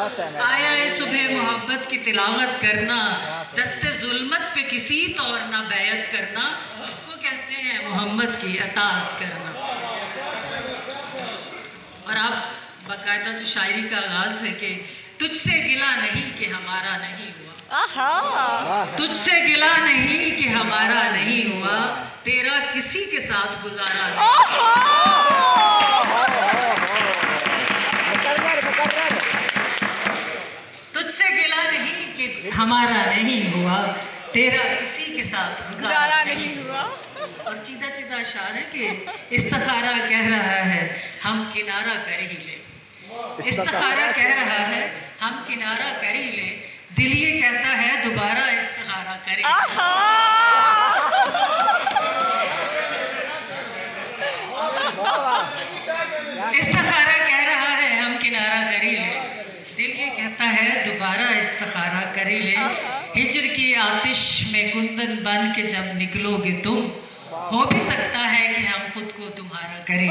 आया है सुबह मोहब्बत की तिलावत करना, दस्ते जुल्मत पे किसी तौर ना बैयत करना, इसको कहते हैं मोहम्मद की अताअत करना। और अब बाकायदा जो शायरी का आगाज है कि तुझसे गिला नहीं कि हमारा नहीं हुआ, तुझसे गिला नहीं कि हमारा नहीं हुआ, तेरा किसी के साथ गुजारा नहीं। तुझसे गिला नहीं कि हमारा नहीं हुआ, तेरा किसी के साथ गुजारा नहीं हुआ। और सीधा सीधा अशार है कि इस्तिखारा कह रहा है हम किनारा कर ही ले, इस्तिखारा कह रहा है हम किनारा कर ही ले, दिल ये कहता है दोबारा इस्तिखारा करें। इस्तिखारा कह रहा है हम किनारा कर ही ले, दिल ये कहता है दोबारा इस्तिखारा कर ही ले, हिजर की आतिश में कुंदन बन के जब निकलोगे तुम, हो भी सकता है कि हम खुद को तुम्हारा करें।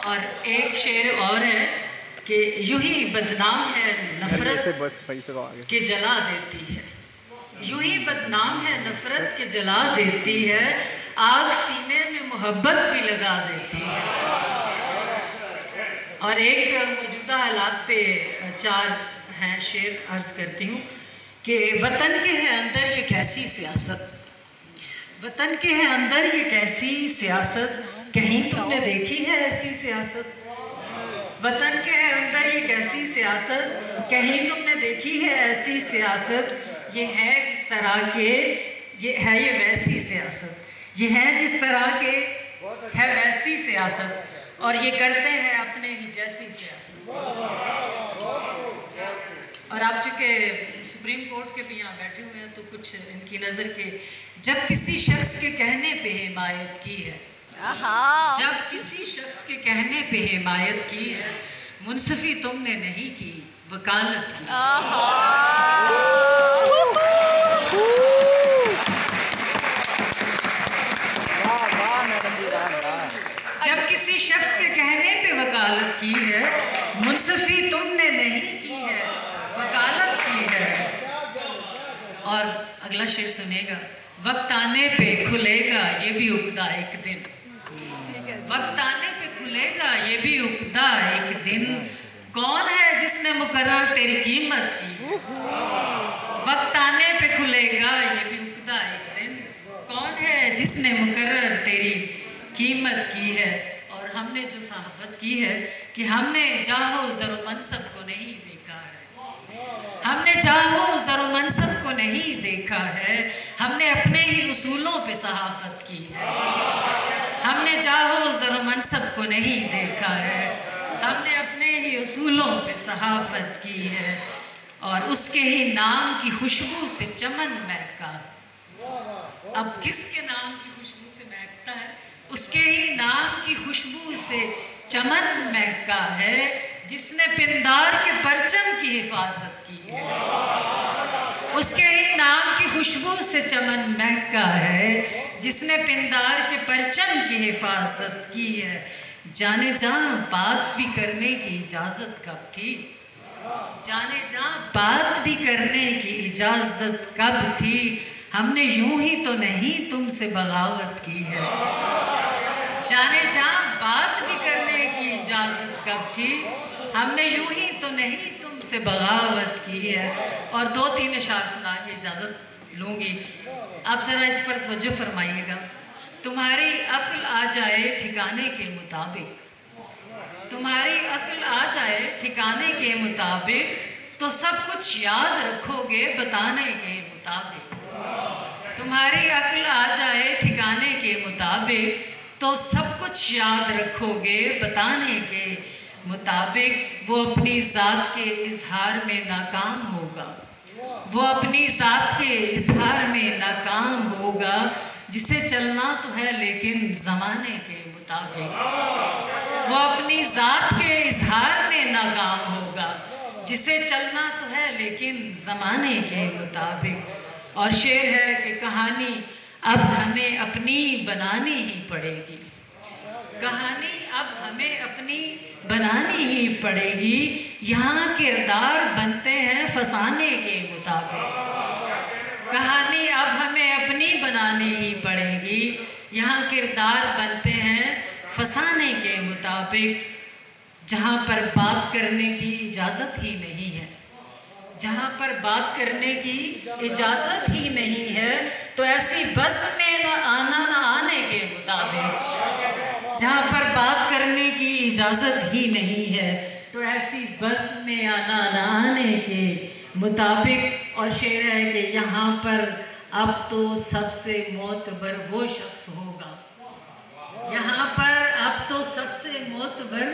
और एक शेर और है कि यूं ही बदनाम है नफरत के जला देती है, यूं ही बदनाम है नफरत के जला देती है, आग सीने में मोहब्बत भी लगा देती है। और एक मौजूदा हालात पे चार हैं शेर अर्ज करती हूँ कि वतन के है अंदर ये कैसी सियासत, वतन के है अंदर ये कैसी सियासत, कहीं तुमने देखी है ऐसी सियासत, वतन के है अंदर ये कैसी सियासत, कहीं तुमने देखी है ऐसी सियासत, ये है जिस तरह के ये है ये वैसी सियासत, ये है जिस तरह के है वैसी सियासत, और ये करते हैं अपने ही जैसी सियासत। और आप चूँकि सुप्रीम कोर्ट के भी यहाँ बैठे हुए हैं तो कुछ इनकी नज़र के, जब किसी शख्स के कहने पे हिमायत की है, जब किसी शख्स के कहने पे हिमायत की है, मुनसिफी तुमने नहीं की वकालत की। जब किसी शख्स के कहने पे वकालत की है, मुनसिफी तुमने नहीं की है वकालत की है। और अगला शेर सुनेगा, वक्त आने पे खुलेगा ये भी उकदा एक दिन, वक्त आने पे खुलेगा ये भी उकदा एक दिन, कौन है जिसने मुकर्रर तेरी कीमत की, वक्त आने पे खुलेगा ये भी उकदा एक दिन, कौन है जिसने मुकर्रर तेरी कीमत की है। और हमने जो सहाफत की है कि हमने जाहो ज़रो मनसब को नहीं देखा है, हमने जाहो ज़रो मनसब को नहीं देखा है, हमने अपने ही उसूलों पे सहाफत की है, हमने जाहो ज़रो मनसब को नहीं देखा है, हमने अपने ही उसूलों पे सहाफत की है। और उसके ही नाम की खुशबू से चमन महका, अब किसके नाम की खुशबू से महकता है, उसके ही नाम की खुशबू से चमन महका है, जिसने पिंदार के परचम की हिफाजत की है, उसके ही नाम की खुशबू से चमन महका है, जिसने पिंदार के परचम की हिफाजत की है। जाने जहाँ बात भी करने की इजाज़त कब थी, जाने जहाँ बात भी करने की इजाज़त कब थी, हमने यूं ही तो नहीं तुमसे बगावत की है, जाने जहाँ बात भी करने की इजाज़त कब थी, हमने यूं ही तो नहीं तुमसे बगावत की है। और दो तीन अशार सुना के इजाज़त लूँगी, आप ज़रा इस पर तवज्जो फरमाइएगा। तुम्हारी अक्ल आ जाए ठिकाने के मुताबिक, तुम्हारी अक्ल आ जाए ठिकाने के मुताबिक, तो सब कुछ याद रखोगे बताने के मुताबिक, तुम्हारी अक्ल आ जाए ठिकाने के मुताबिक, तो सब कुछ याद रखोगे बताने के मुताबिक। वो अपनी ज़ात के इजहार में नाकाम होगा, वो अपनी ज़ात के इजहार में नाकाम होगा, जिसे चलना तो है लेकिन ज़माने के मुताबिक, वो अपनी ज़ात के इजहार में नाकाम होगा, जिसे चलना तो है लेकिन ज़माने के मुताबिक। और शेर है कि कहानी अब हमें अपनी बनानी ही पड़ेगी, कहानी अब हमें अपनी बनानी ही पड़ेगी, यहाँ किरदार बनते हैं फसाने के मुताबिक। कहानी अब हमें अपनी बनानी ही पड़ेगी, यहाँ किरदार बनते हैं फसाने के मुताबिक। जहाँ पर बात करने की इजाज़त ही नहीं है, जहाँ पर बात करने की इजाज़त ही नहीं है, तो ऐसी बस में न आना न आने के मुताबिक। जहाँ पर बात करने की इजाज़त ही नहीं है, तो ऐसी बस में आना न आने के मुताबिक। और शेर है कि यहाँ पर अब तो सबसे मोतबर वो शख्स होगा, यहाँ पर अब तो सबसे मोतबर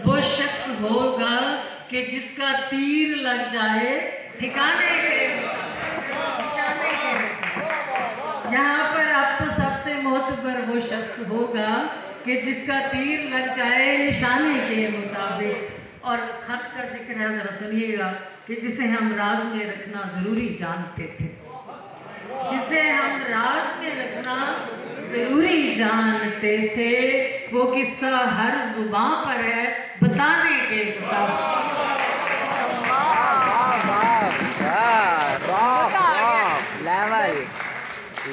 वो शख्स होगा कि जिसका तीर लग जाए ठिकाने के निशाने के। यहाँ पर अब तो सबसे मोतबर वो शख्स होगा कि जिसका तीर लग जाए निशाने के मुताबिक। और ख़त का जिक्र है, ज़रा सुनिएगा, कि जिसे हम राज में रखना ज़रूरी जानते थे, जिसे हम राज में रखना ज़रूरी जानते थे, वो किस्सा हर जुबान पर है बताने के मुताबिक।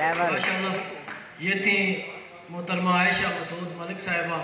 माशाल्लाह, ये थी मोहतरमा आयशा मसूद मलिक साहिबा।